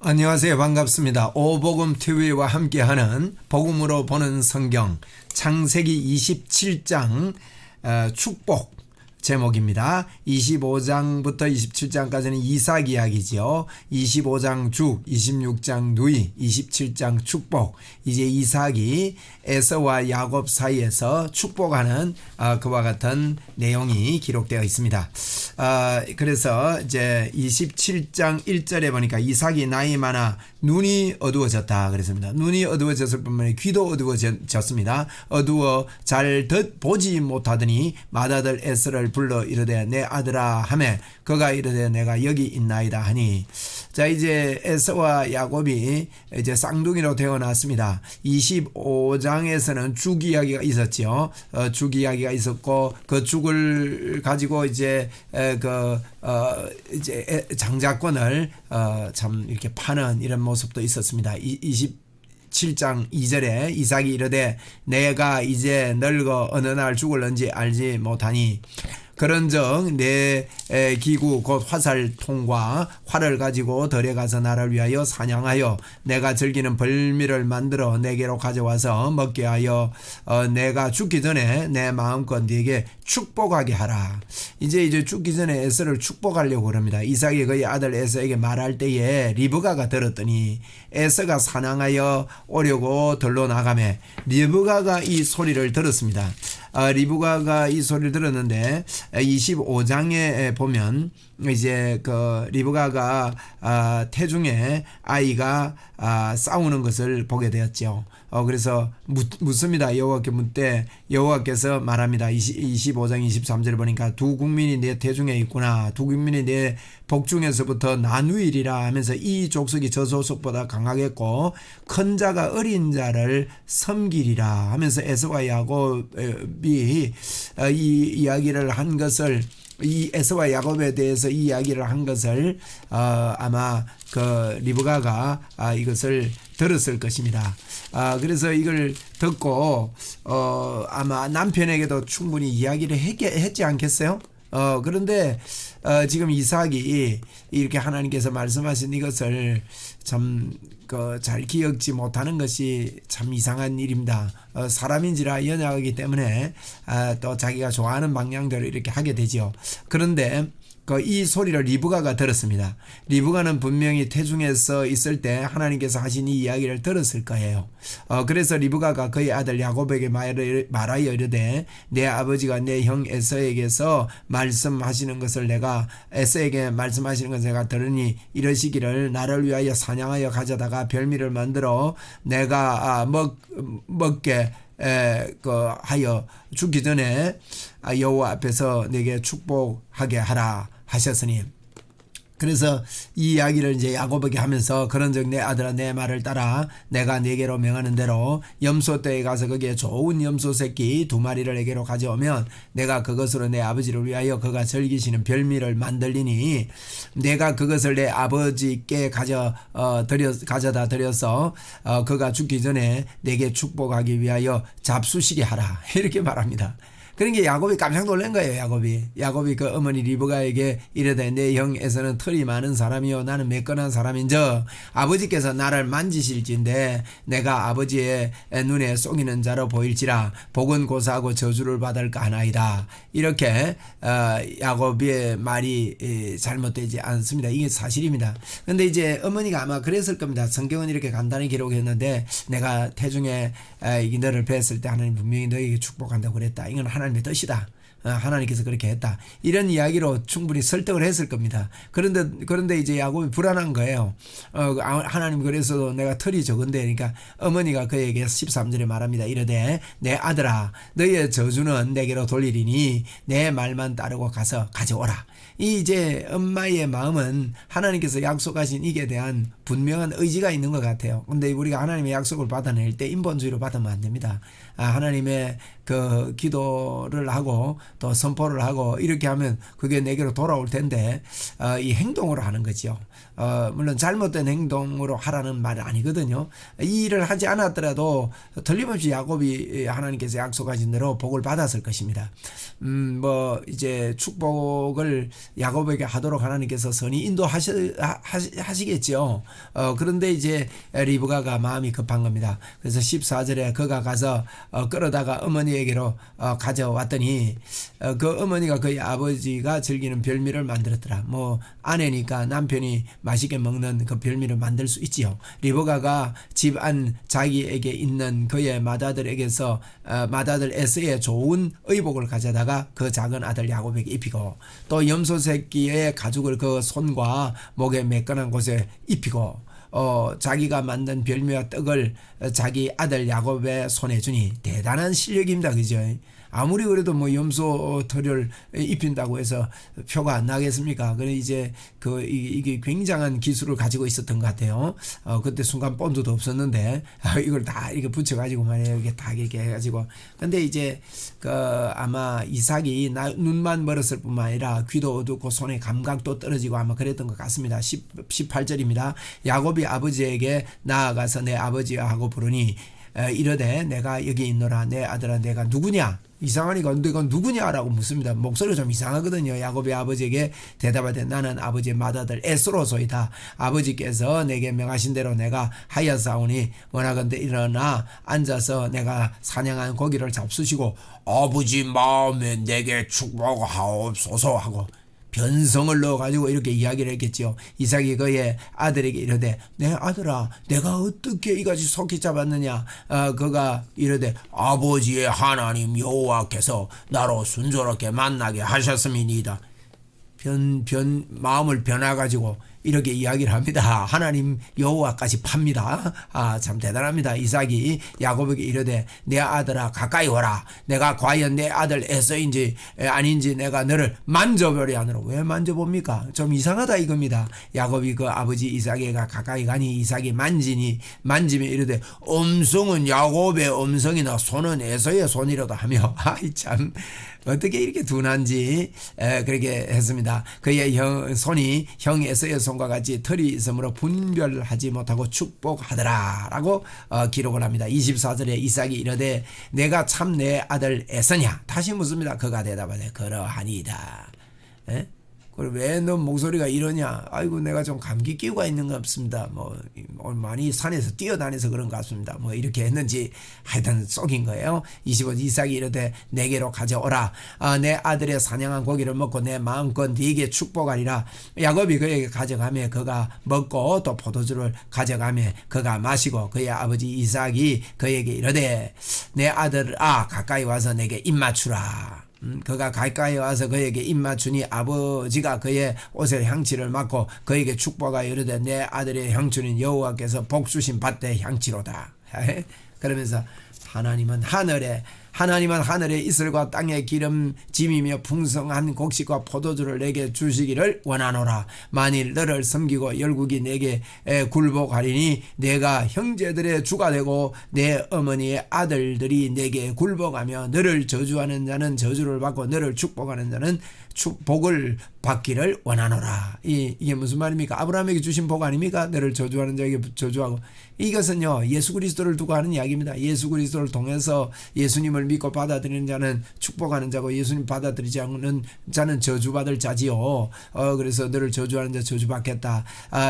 안녕하세요. 반갑습니다. 오복음TV와 함께하는 복음으로 보는 성경 창세기 27장 축복 제목입니다. 25장부터 27장까지는 이삭 이야기죠. 25장 죽, 26장 누이, 27장 축복. 이제 이삭이 에서와 야곱 사이에서 축복하는 그와 같은 내용이 기록되어 있습니다. 그래서 이제 27장 1절에 보니까 이삭이 나이 많아 눈이 어두워졌다 그랬습니다. 눈이 어두워졌을 뿐만 아니라 귀도 어두워졌습니다. 어두워 잘 보지 못하더니 맏아들 에서를 불러 이르되 내 아들아 하매 그가 이르되 내가 여기 있나이다 하니. 자, 이제 에서와 야곱이 이제 쌍둥이로 태어났습니다. 25장에서는 죽 이야기가 있었죠. 죽 이야기가 있었고 그 죽을 가지고 이제 이제 장자권을 참 이렇게 파는 이런 모습도 있었습니다. 27장 2절에 이삭이 이르되 내가 이제 늙어 어느 날 죽을는지 알지 못하니 그런즉 내 기구 곧 화살통과 활을 가지고 들에 가서 나를 위하여 사냥하여 내가 즐기는 벌미를 만들어 내게로 가져와서 먹게 하여 내가 죽기 전에 내 마음껏 네게 축복하게 하라. 이제 죽기 전에 에서를 축복하려고 그럽니다. 이삭이 그의 아들 에서에게 말할 때에 리브가가 들었더니 에서가 사냥하여 오려고 들로 나가매 리브가가 이 소리를 들었습니다. 리브가가 이 소리를 들었는데 25장에 보면 이제 그 리브가가 태중에 아이가 싸우는 것을 보게 되었죠. 그래서 묻습니다. 여호와께 묻되 여호와께서 말합니다. 25장 23절을 보니까 두 국민이 내 태중에 있구나. 두 국민이 내 복중에서부터 나누이리라 하면서 이 족속이 저 족속보다 강하겠고 큰 자가 어린 자를 섬기리라 하면서 에서와 야곱이 이 이야기를 한 것을 이 에서와 야곱에 대해서 이 이야기를 한 것을 아마 그 리브가가 이것을 들었을 것입니다. 그래서 이걸 듣고 아마 남편에게도 충분히 이야기를 했지 않겠어요? 그런데 지금 이삭이 이렇게 하나님께서 말씀하신 이것을 참 잘 기억지 못하는 것이 참 이상한 일입니다. 사람인지라 연약하기 때문에 또 자기가 좋아하는 방향대로 이렇게 하게 되죠. 그런데 이 소리를 리브가가 들었습니다. 리브가는 분명히 태중에서 있을 때 하나님께서 하신 이 이야기를 들었을 거예요. 그래서 리브가가 그의 아들 야곱에게 말하여 이르되 내 아버지가 내 형 에서에게서 말씀하시는 것을 내가 에서에게 말씀하시는 것을 내가 들으니 이러시기를 나를 위하여 사냥하여 가져다가 별미를 만들어 내가 먹게 하여 죽기 전에 여호와 앞에서 내게 축복하게 하라 하셨으니. 그래서 이 이야기를 이제 야곱에게 하면서 그런즉 내 아들아 내 말을 따라 내가 네게로 명하는 대로 염소떼에 가서 거기에 좋은 염소 새끼 2마리를 내게로 가져오면 내가 그것으로 내 아버지를 위하여 그가 즐기시는 별미를 만들리니 내가 그것을 내 아버지께 가져다 드려서 그가 죽기 전에 내게 축복하기 위하여 잡수시게 하라 이렇게 말합니다. 그러니까 야곱이 깜짝 놀란 거예요. 야곱이 그 어머니 리브가에게 이르되 내 형에서는 털이 많은 사람이요 나는 매끈한 사람인저 아버지께서 나를 만지실진데 내가 아버지의 눈에 속이는 자로 보일지라 복은 고사하고 저주를 받을까 하나이다. 이렇게 야곱의 말이 잘못되지 않습니다. 이게 사실입니다. 그런데 이제 어머니가 아마 그랬을 겁니다. 성경은 이렇게 간단히 기록했는데 내가 태중에 너를 뵀을 때 하나님 분명히 너에게 축복한다고 그랬다. 이건 하나님의 뜻이다. 하나님께서 그렇게 했다. 이런 이야기로 충분히 설득을 했을 겁니다. 그런데 이제 야곱이 불안한 거예요. 하나님 그래서 내가 털이 적은데 그러니까 어머니가 그에게 13절에 말합니다. 이르되 내 아들아 너의 저주는 내게로 돌리리니 내 말만 따르고 가서 가져오라. 이제 엄마의 마음은 하나님께서 약속하신 이에 대한 분명한 의지가 있는 것 같아요. 근데 우리가 하나님의 약속을 받아낼 때 인본주의로 받으면 안 됩니다. 하나님의 그 기도를 하고 또 선포를 하고 이렇게 하면 그게 내게로 돌아올 텐데 이 행동으로 하는 거죠. 물론 잘못된 행동으로 하라는 말은 아니거든요. 이 일을 하지 않았더라도 틀림없이 야곱이 하나님께서 약속하신 대로 복을 받았을 것입니다. 뭐 이제 축복을 야곱에게 하도록 하나님께서 선히 인도하시겠죠. 그런데 이제 리브가가 마음이 급한 겁니다. 그래서 14절에 그가 가서 끌어다가 어머니에게로 가져왔더니 그 어머니가 그의 아버지가 즐기는 별미를 만들었더라. 뭐 아내니까 남편이 맛있게 먹는 그 별미를 만들 수 있지요. 리브가가 집안 자기에게 있는 그의 맏아들에게서 맏아들 에서의 좋은 의복을 가져다가 그 작은 아들 야곱에게 입히고 또 염소 새끼의 가죽을 그 손과 목에 매끈한 곳에 입히고 자기가 만든 별미와 떡을 자기 아들 야곱의 손에 주니 대단한 실력입니다. 그죠? 아무리 그래도 뭐 염소 털을 입힌다고 해서 표가 안 나겠습니까? 그래 이제 이게 굉장한 기술을 가지고 있었던 것 같아요. 그때 순간 본드도 없었는데 이걸 다 이렇게 붙여가지고 말이에요. 이게 다 이렇게 해가지고. 근데 이제 아마 이삭이 눈만 멀었을 뿐만 아니라 귀도 어둡고 손의 감각도 떨어지고 아마 그랬던 것 같습니다. 18절입니다. 야곱이 아버지에게 나아가서 내 아버지야 하고 부르니 이르되 내가 여기 있노라. 내 아들아 내가 누구냐? 이상하니까 내가 누구냐라고 묻습니다. 목소리가 좀 이상하거든요. 야곱의 아버지에게 대답하되 나는 아버지의 맏아들 에스로소이다. 아버지께서 내게 명하신 대로 내가 하였사오니 원하건대 일어나 앉아서 내가 사냥한 고기를 잡수시고 아버지 마음에 내게 축복하옵소서 하고 변성을 넣어가지고 이렇게 이야기를 했겠지요. 이삭이 그의 아들에게 이르되 내 아들아 내가 어떻게 이같이 속히 잡았느냐. 그가 이르되 아버지의 하나님 여호와께서 나로 순조롭게 만나게 하셨음이니이다. 마음을 변화가지고 이렇게 이야기를 합니다. 하나님 여호와까지 팝니다. 참 대단합니다. 이삭이 야곱에게 이르되 내 아들아 가까이 오라. 내가 과연 내 아들 에서인지 아닌지 내가 너를 만져보려 하노라. 왜 만져봅니까? 좀 이상하다 이겁니다. 야곱이 그 아버지 이삭에게 가까이 가니 이삭이 만지며 이르되 음성은 야곱의 음성이나 손은 에서의 손이라도 하며 참 어떻게 이렇게 둔한지 그렇게 했습니다. 그의 손이 형 에서의 손과 같이 털이 있으므로 분별하지 못하고 축복하더라 라고 기록을 합니다. 24절에 이삭이 이르되 내가 참 내 아들 에서냐. 다시 묻습니다. 그가 대답하되 그러하니이다. 그리고 왜 너 목소리가 이러냐? 아이고 내가 좀 감기 기우가 있는 것 같습니다. 뭐 많이 산에서 뛰어다녀서 그런 것 같습니다. 뭐 이렇게 했는지 하여튼 쏙인 거예요. 25절 이삭이 이르되 내게로 가져오라. 내 아들의 사냥한 고기를 먹고 내 마음껏 네게 축복하리라. 야곱이 그에게 가져가며 그가 먹고 또 포도주를 가져가며 그가 마시고 그의 아버지 이삭이 그에게 이르되 내 아들아 가까이 와서 내게 입 맞추라. 그가 가까이 와서 그에게 입 맞추니 아버지가 그의 옷에 향취를 맡고 그에게 축복하여 이르되 내 아들의 향취는 여호와께서 복 주신 밭의 향취로다. 그러면서 하나님은 하늘의 이슬과 땅의 기름짐이며 풍성한 곡식과 포도주를 내게 주시기를 원하노라. 만일 너를 섬기고 열국이 내게 굴복하리니 내가 형제들의 주가 되고 내 어머니의 아들들이 내게 굴복하며 너를 저주하는 자는 저주를 받고 너를 축복하는 자는 복을 받기를 원하노라. 이게 무슨 말입니까? 아브라함에게 주신 복 아닙니까? 너를 저주하는 자에게 저주하고. 이것은요 예수 그리스도를 두고 하는 이야기입니다. 예수 그리스도를 통해서 예수님을 믿고 받아들이는 자는 축복하는 자고 예수님 받아들이지 않는 자는 저주받을 자지요. 그래서 너를 저주하는 자 저주받겠다.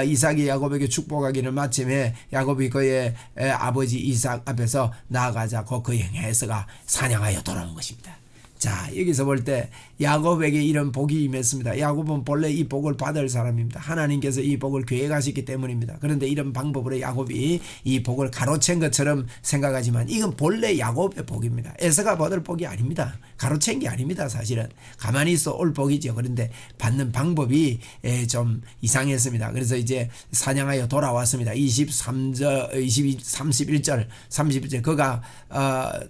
이삭이 야곱에게 축복하기를 마침에 야곱이 그의 아버지 이삭 앞에서 나아가자고 그 행해서가 사냥하여 돌아온 것입니다. 자 여기서 볼 때 야곱에게 이런 복이 임했습니다. 야곱은 본래 이 복을 받을 사람입니다. 하나님께서 이 복을 계획하셨기 때문입니다. 그런데 이런 방법으로 야곱이 이 복을 가로챈 것처럼 생각하지만 이건 본래 야곱의 복입니다. 에서가 받을 복이 아닙니다. 가로챈 게 아닙니다. 사실은 가만히 있어 올 복이죠. 그런데 받는 방법이 좀 이상했습니다. 그래서 이제 사냥하여 돌아왔습니다. 31절 그가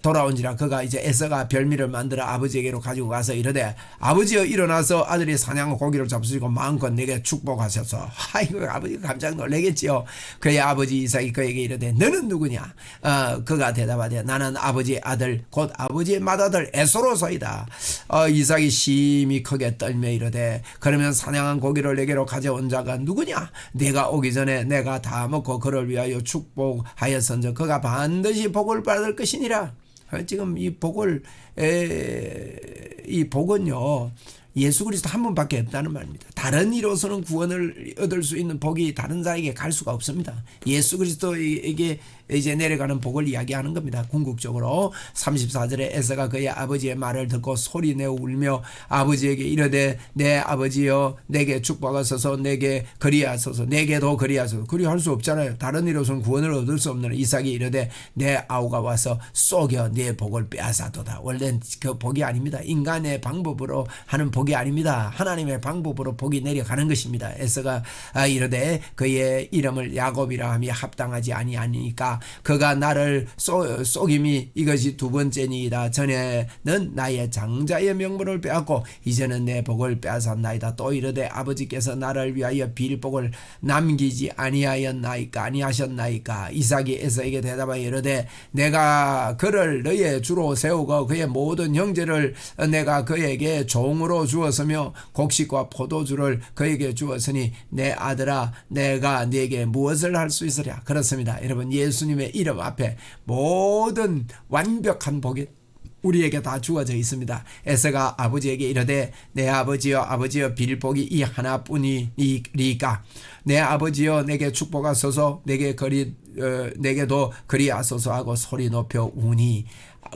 돌아온지라 그가 이제 에서가 별미를 만들어 아버지에게로 가지고 가서 이르되 아버지여 일어나서 아들이 사냥한 고기를 잡수시고 마음껏 내게 축복하셔서 아이고 아버지가 깜짝 놀라겠지요. 그의 아버지 이삭이 그에게 이르되 너는 누구냐? 그가 대답하되 나는 아버지의 아들 곧 아버지의 맏아들 에서로소이다. 이삭이 심히 크게 떨며 이르되 그러면 사냥한 고기를 내게로 가져온 자가 누구냐? 네가 오기 전에 내가 다 먹고 그를 위하여 축복하였은즉 그가 반드시 복을 받을 것이니라. 지금 이 복은요 예수 그리스도 한 분밖에 없다는 말입니다. 다른 이로서는 구원을 얻을 수 있는 복이 다른 자에게 갈 수가 없습니다. 예수 그리스도에게 이제 내려가는 복을 이야기하는 겁니다. 궁극적으로 34절에 에서가 그의 아버지의 말을 듣고 소리내어 울며 아버지에게 이르되 내 아버지여 내게 축복하소서 내게 그리하소서 내게도 그리하소서. 그리할 수 없잖아요. 다른 이로서는 구원을 얻을 수 없는 이삭이 이르되 내 아우가 와서 쏘겨 내 복을 빼앗아도다. 원래는 그 복이 아닙니다. 인간의 방법으로 하는 복이 아닙니다. 하나님의 방법으로 복이 내려가는 것입니다. 에서가 이르되 그의 이름을 야곱이라 함이 합당하지 아니하니까 그가 나를 속임이 이것이 두 번째니이다. 전에는 나의 장자의 명분을 빼앗고 이제는 내 복을 빼앗았나이다. 또 이르되 아버지께서 나를 위하여 빌복을 남기지 아니하셨나이까. 이삭이 에서에게 대답하여 이르되 내가 그를 너의 주로 세우고 그의 모든 형제를 내가 그에게 종으로 주었으며 곡식과 포도주를 그에게 주었으니 내 아들아 내가 네게 무엇을 할 수 있으랴. 그렇습니다. 여러분 예수님의 이름 앞에 모든 완벽한 복이 우리에게 다 주어져 있습니다. 에서가 아버지에게 이르되 내 아버지여 빌복이 이 하나뿐이니까 내 아버지여 내게 축복하소서 내게도 그리하소서 하고 소리 높여 우니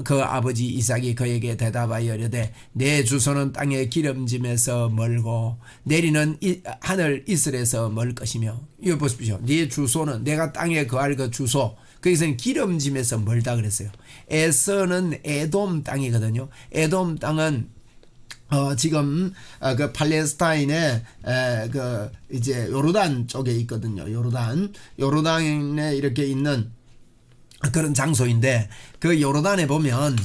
그 아버지 이삭이 그에게 대답하여 이르되 내 주소는 땅의 기름짐에서 멀고 내리는 하늘 이슬에서 멀 것이며. 이거 보십시오. 네 주소는 내가 땅에 거할 그 주소 거기서는 기름짐에서 멀다 그랬어요. 에서는 에돔 땅이거든요. 에돔 땅은 지금 그 팔레스타인의 그 이제 요르단 쪽에 있거든요. 요르단에 이렇게 있는 그런 장소인데 그 요르단에 보면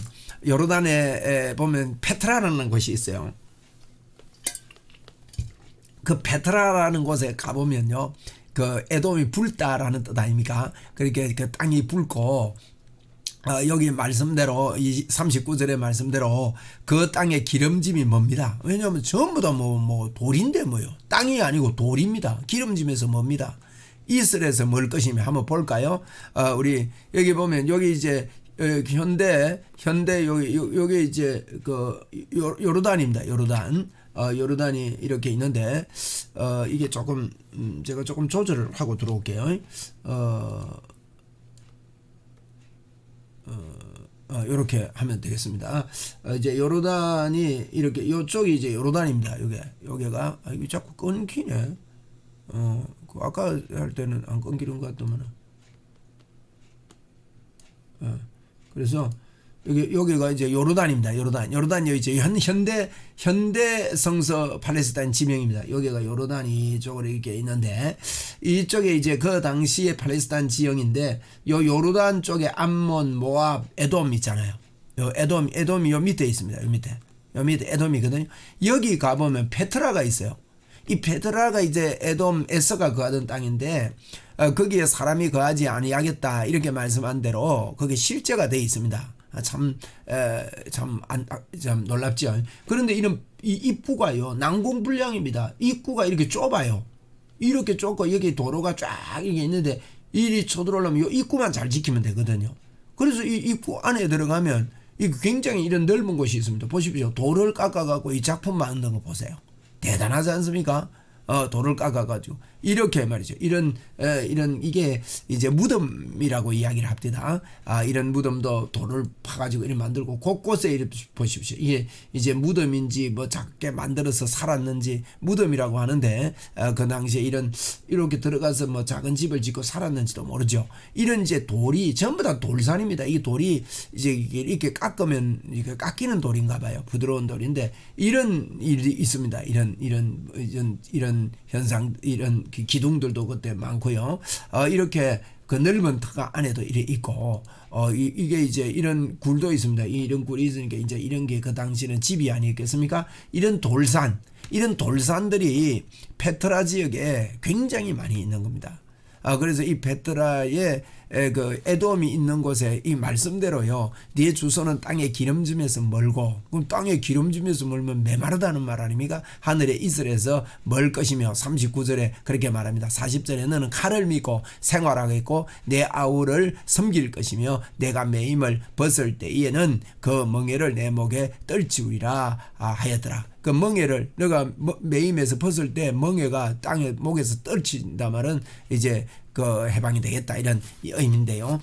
페트라라는 곳이 있어요. 그 페트라라는 곳에 가보면요. 그 에돔이 붉다라는 뜻 아닙니까? 그렇게 그 땅이 붉고 여기 말씀대로 39절의 말씀대로 그 땅의 기름짐이 뭡니다. 왜냐하면 전부 다 뭐 돌인데 뭐요. 땅이 아니고 돌입니다. 기름짐에서 뭡니다. 이슬에서 멀 것이며 한번 볼까요? 우리 여기 보면 여기 이제 현대 여기 이제 그 요르단입니다. 요르단이 이렇게 있는데 이게 조금 제가 조금 조절을 하고 들어올게요. 이렇게 하면 되겠습니다. 이제 요르단이 이렇게 요쪽이 이제 요르단입니다. 여기가 이게 자꾸 끊기네. 그 아까 할 때는 안 끊기는 것 같더만. 그래서 여기가 이제 요르단입니다. 요르단이 이제 현대 성서 팔레스타인 지명입니다. 여기가 요르단이 이쪽으로 이렇게 있는데 이쪽에 이제 그 당시의 팔레스타인 지형인데 요 요르단 쪽에 암몬, 모압, 에돔 있잖아요. 요 에돔이 요 밑에 있습니다. 요 밑에 에돔이거든요. 여기 가보면 페트라가 있어요. 이 페트라가 이제 에서가 거하던 땅인데 거기에 사람이 거하지 아니하겠다 이렇게 말씀한 대로 그게 실제가 되어 있습니다. 참 놀랍죠. 그런데 이 입구가요 난공불량입니다. 입구가 이렇게 좁아요. 이렇게 좁고 여기 도로가 쫙 이게 있는데 이리 쳐들어오려면 이 입구만 잘 지키면 되거든요. 그래서 이 입구 안에 들어가면 이 굉장히 이런 넓은 곳이 있습니다. 보십시오. 돌을 깎아갖고 이 작품 만든 거 보세요. 대단하지 않습니까? 돌을 깎아가지고 이렇게 말이죠. 이런 이게 이제 무덤이라고 이야기를 합니다. 이런 무덤도 돌을 파가지고 이렇게 만들고 곳곳에 이렇게 보십시오. 이게 이제 무덤인지 뭐 작게 만들어서 살았는지 무덤이라고 하는데 그 당시에 이렇게 들어가서 뭐 작은 집을 짓고 살았는지도 모르죠. 이런 이제 돌이 전부 다 돌산입니다. 이 돌이 이제 이렇게 깎으면 이게 깎이는 돌인가 봐요. 부드러운 돌인데 이런 일이 있습니다. 이런 현상, 이런 기둥들도 그때 많고요. 이렇게 그 넓은 터가 안에도 이래 있고, 이게 이제 이런 굴도 있습니다. 이런 굴이 있으니까 이제 이런 게 그 당시는 집이 아니겠습니까? 이런 돌산들이 페트라 지역에 굉장히 많이 있는 겁니다. 그래서 이 페트라의 그 에돔이 있는 곳에 이 말씀대로요. 네 주소는 땅의 기름짐에서 멀고, 그럼 땅의 기름짐에서 멀면 메마르다는 말 아닙니까? 하늘의 이슬에서 멀 것이며 39절에 그렇게 말합니다. 40절에 너는 칼을 믿고 생활하겠고 내 아우를 섬길 것이며 내가 매임을 벗을 때에는 그 멍에를 내 목에 떨치우리라 하였더라. 그 멍에를 내가 매임에서 벗을 때 멍에가 땅에 목에서 떨친다 말은 이제 그 해방이 되겠다 이런 의미인데요.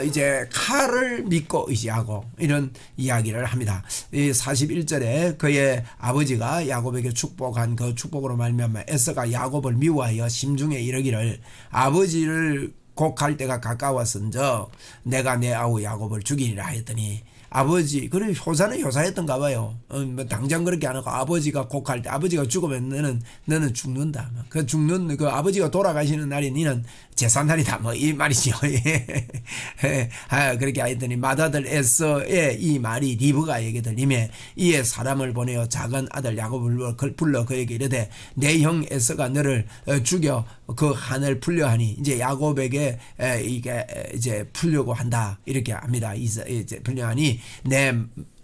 이제 칼을 믿고 의지하고 이런 이야기를 합니다. 이 41절에 그의 아버지가 야곱에게 축복한 그 축복으로 말미암아 에서가 야곱을 미워하여 심중에 이르기를 아버지를 곡할 때가 가까웠은저 내가 내 아우 야곱을 죽이리라 하였더니 아버지, 그리고 효사는 효사였던가 봐요. 뭐 당장 그렇게 안 하고 아버지가 곡할 때 아버지가 죽으면 너는 죽는다. 그 죽는 그 아버지가 돌아가시는 날이 너는 제삿날이다. 뭐 이 말이죠. 그렇게 하였더니 맏아들 에서의 이 말이 리브가에게 들리매 이에 사람을 보내어 작은 아들 야곱을 불러 그에게 이르되 내 형 에서가 너를 죽여 그 한을 풀려 하니 이제 야곱에게 이게 이제 풀려고 한다 이렇게 합니다. 이제 풀려 하니 내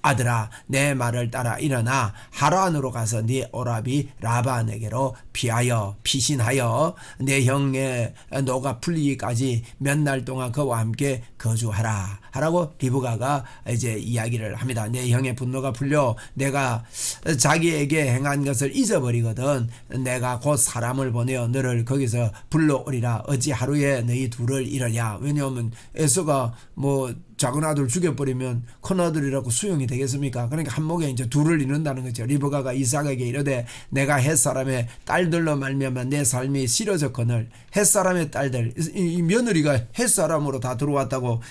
아들아 내 말을 따라 일어나 하란으로 가서 네 오라비 라반에게로 피신하여 내 형의 노가 풀리기까지 몇 날 동안 그와 함께 거주하라 하라고 리브가가 이제 이야기를 합니다. 내 형의 분노가 풀려 내가 자기에게 행한 것을 잊어버리거든 내가 곧 사람을 보내어 너를 거기서 불러오리라. 어찌 하루에 너희 둘을 이러냐. 왜냐하면 에서가 뭐 작은 아들 죽여버리면 큰 아들이라고 수용이 되겠습니까? 그러니까 한목에 이제 둘을 잃는다는 거죠. 리브가가 이삭에게 이르되 내가 햇사람의 딸들로 말미암아 내 삶이 싫어졌거늘 햇사람의 딸들 이 며느리가 햇사람으로 다 들어왔다고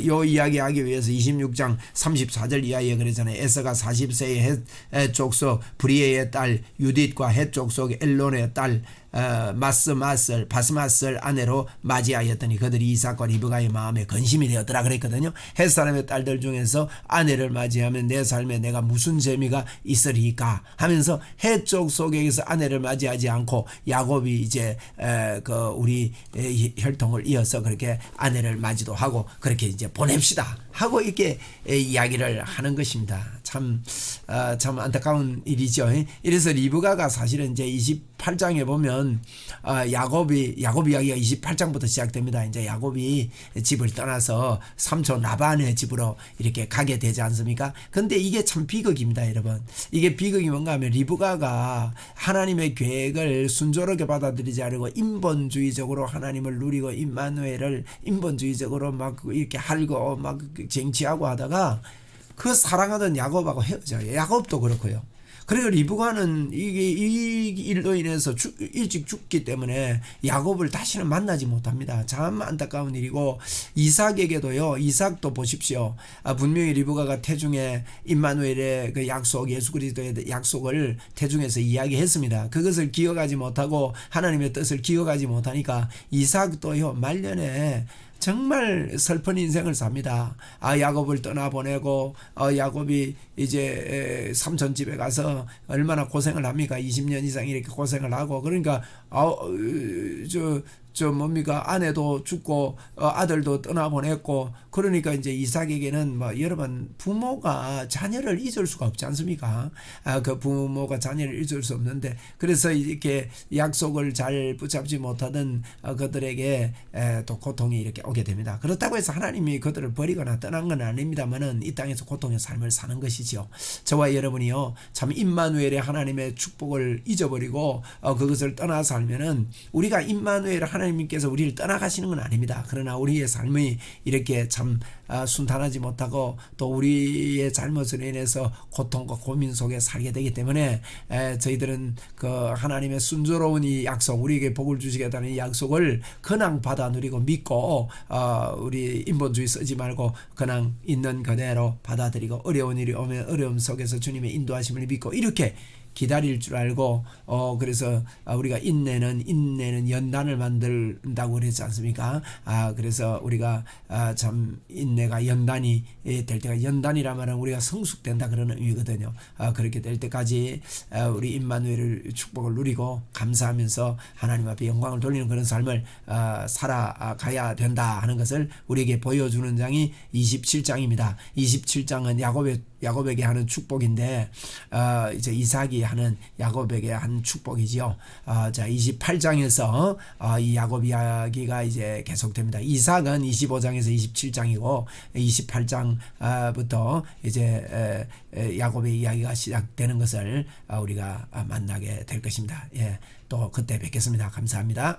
요 이야기하기 위해서 26장 34절 이하에 그러잖아요. 에서가 40세의 헷 족속 브리에의 딸 유딧과 헷 족속 엘론의 딸 바스마스를 아내로 맞이하였더니 그들이 이삭과 리브가의 마음에 근심이 되었더라 그랬거든요. 햇사람의 딸들 중에서 아내를 맞이하면 내 삶에 내가 무슨 재미가 있으리까 하면서 해쪽 속에서 아내를 맞이하지 않고 야곱이 이제 그 우리 혈통을 이어서 그렇게 아내를 맞이도 하고 그렇게 이제 보냅시다 하고 이렇게 이야기를 하는 것입니다. 참 안타까운 일이죠. 이래서 리브가가 사실은 이제 28장에 보면 야곱 이야기가 28장부터 시작됩니다. 이제 야곱이 집을 떠나서 삼촌 라반의 집으로 이렇게 가게 되지 않습니까? 근데 이게 참 비극입니다, 여러분. 이게 비극이 뭔가 하면 리브가가 하나님의 계획을 순조롭게 받아들이지 않고 인본주의적으로 하나님을 누리고 임마누엘을 인본주의적으로 막 이렇게 할고 막 쟁취하고 하다가 그 사랑하던 야곱하고 헤어져요. 야곱도 그렇고요. 그리고 리브가는 이 일로 인해서 일찍 죽기 때문에 야곱을 다시는 만나지 못합니다. 참 안타까운 일이고 이삭에게도요. 이삭도 보십시오. 분명히 리브가가 태중에 임마누엘의 그 약속 예수 그리스도의 약속을 태중에서 이야기했습니다. 그것을 기억하지 못하고 하나님의 뜻을 기억하지 못하니까 이삭도요. 말년에 정말 슬픈 인생을 삽니다. 야곱을 떠나보내고 야곱이 이제 삼촌 집에 가서 얼마나 고생을 합니까? 20년 이상 이렇게 고생을 하고 그러니까 뭡니까 아내도 죽고 아들도 떠나보냈고 그러니까 이제 이삭에게는 뭐 여러분 부모가 자녀를 잊을 수가 없지 않습니까? 그 부모가 자녀를 잊을 수 없는데 그래서 이렇게 약속을 잘 붙잡지 못하던 그들에게 또 고통이 이렇게 오게 됩니다. 그렇다고 해서 하나님이 그들을 버리거나 떠난 건 아닙니다만은 이 땅에서 고통의 삶을 사는 것이죠. 저와 여러분이요 참 임마누엘의 하나님의 축복을 잊어버리고 그것을 떠나 살면은 우리가 임마누엘 하나님께서 우리를 떠나가시는 건 아닙니다. 그러나 우리의 삶이 이렇게 참 순탄하지 못하고 또 우리의 잘못으로 인해서 고통과 고민 속에 살게 되기 때문에 저희들은 그 하나님의 순조로운 이 약속 우리에게 복을 주시겠다는 이 약속을 그냥 받아 누리고 믿고 우리 인본주의 쓰지 말고 그냥 있는 그대로 받아들이고 어려운 일이 오면 어려움 속에서 주님의 인도하심을 믿고 이렇게 기다릴 줄 알고 그래서 우리가 인내는 연단을 만든다고 그랬지 않습니까? 그래서 우리가 참 인내가 연단이 될 때가 연단이라 말은 우리가 성숙된다 그런 의미거든요. 그렇게 될 때까지 우리 임마누엘을 축복을 누리고 감사하면서 하나님 앞에 영광을 돌리는 그런 삶을 살아가야 된다 하는 것을 우리에게 보여주는 장이 27장입니다. 27장은 야곱에게 하는 축복인데 이제 이삭이 하는 야곱에게 한 축복이지요. 자 28장에서 이 야곱 이야기가 이제 계속됩니다. 이삭은 25장에서 27장이고 28장부터 이제 야곱의 이야기가 시작되는 것을 우리가 만나게 될 것입니다. 예, 또 그때 뵙겠습니다. 감사합니다.